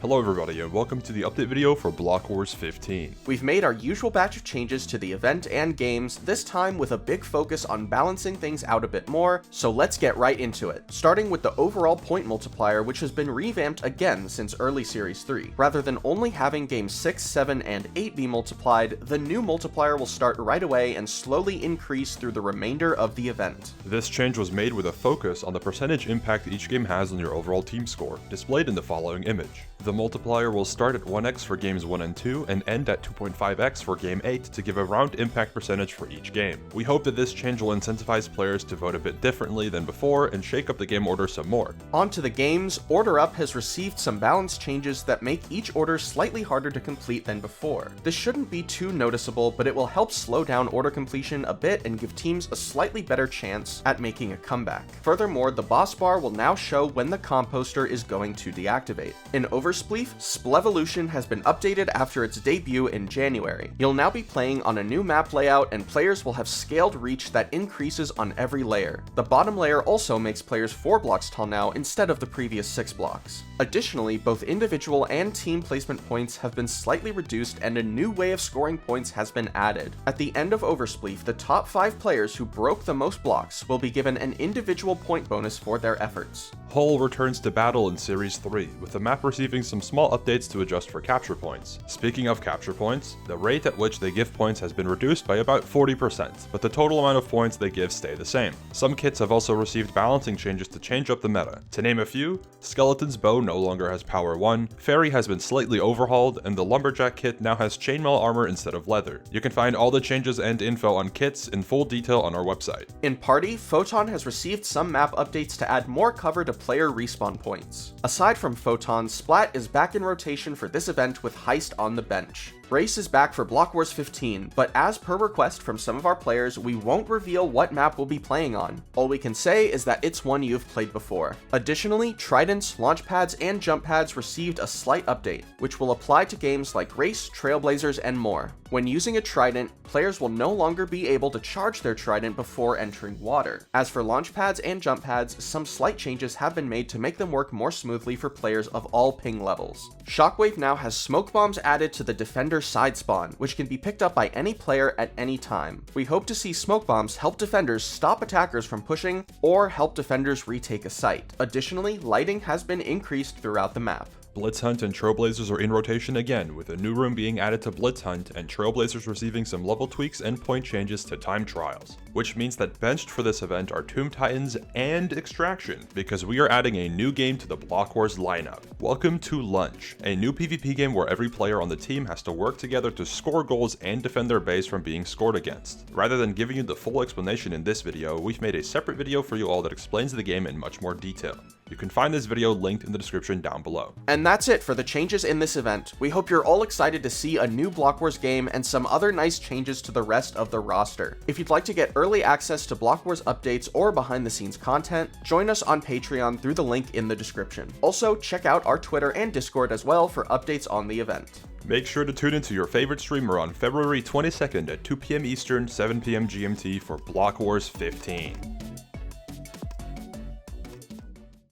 Hello everybody and welcome to the update video for Block Wars 15. We've made our usual batch of changes to the event and games, this time with a big focus on balancing things out a bit more, so let's get right into it. Starting with the overall point multiplier, which has been revamped again since early Series 3. Rather than only having games 6, 7, and 8 be multiplied, the new multiplier will start right away and slowly increase through the remainder of the event. This change was made with a focus on the percentage impact each game has on your overall team score, displayed in the following image. The multiplier will start at 1x for games 1 and 2 and end at 2.5x for game 8 to give a round impact percentage for each game. We hope that this change will incentivize players to vote a bit differently than before and shake up the game order some more. On to the games, Order Up has received some balance changes that make each order slightly harder to complete than before. This shouldn't be too noticeable, but it will help slow down order completion a bit and give teams a slightly better chance at making a comeback. Furthermore, the boss bar will now show when the composter is going to deactivate. In Overspleef, Splevolution has been updated after its debut in January. You'll now be playing on a new map layout and players will have scaled reach that increases on every layer. The bottom layer also makes players 4 blocks tall now instead of the previous 6 blocks. Additionally, both individual and team placement points have been slightly reduced and a new way of scoring points has been added. At the end of Overspleef, the top 5 players who broke the most blocks will be given an individual point bonus for their efforts. Hull returns to battle in Series 3, with the map receiving some small updates to adjust for capture points. Speaking of capture points, the rate at which they give points has been reduced by about 40%, but the total amount of points they give stay the same. Some kits have also received balancing changes to change up the meta. To name a few, Skeleton's bow no longer has power 1, Fairy has been slightly overhauled, and the Lumberjack kit now has chainmail armor instead of leather. You can find all the changes and info on kits in full detail on our website. In Party, Photon has received some map updates to add more cover to player respawn points. Aside from Photon, Splat is back in rotation for this event with Heist on the bench. Race is back for Block Wars 15, but as per request from some of our players, we won't reveal what map we'll be playing on. All we can say is that it's one you've played before. Additionally, Tridents, launch pads, and jump pads received a slight update, which will apply to games like Race, Trailblazers, and more. When using a Trident, players will no longer be able to charge their Trident before entering water. As for launch pads and jump pads, some slight changes have been made to make them work more smoothly for players of all ping levels. Shockwave now has smoke bombs added to the Defender side spawn, which can be picked up by any player at any time. We hope to see smoke bombs help defenders stop attackers from pushing or help defenders retake a site. Additionally, lighting has been increased throughout the map. Blitz Hunt and Trailblazers are in rotation again, with a new room being added to Blitz Hunt and Trailblazers receiving some level tweaks and point changes to time trials, which means that benched for this event are Tomb Titans and Extraction, because we are adding a new game to the Block Wars lineup. Welcome to Lunge, a new PvP game where every player on the team has to work together to score goals and defend their base from being scored against. Rather than giving you the full explanation in this video, we've made a separate video for you all that explains the game in much more detail. You can find this video linked in the description down below. And that's it for the changes in this event. We hope you're all excited to see a new Block Wars game and some other nice changes to the rest of the roster. If you'd like to get early access to Block Wars updates or behind the scenes content, join us on Patreon through the link in the description. Also, check out our Twitter and Discord as well for updates on the event. Make sure to tune into your favorite streamer on February 22nd at 2 PM Eastern, 7 PM GMT for Block Wars 15.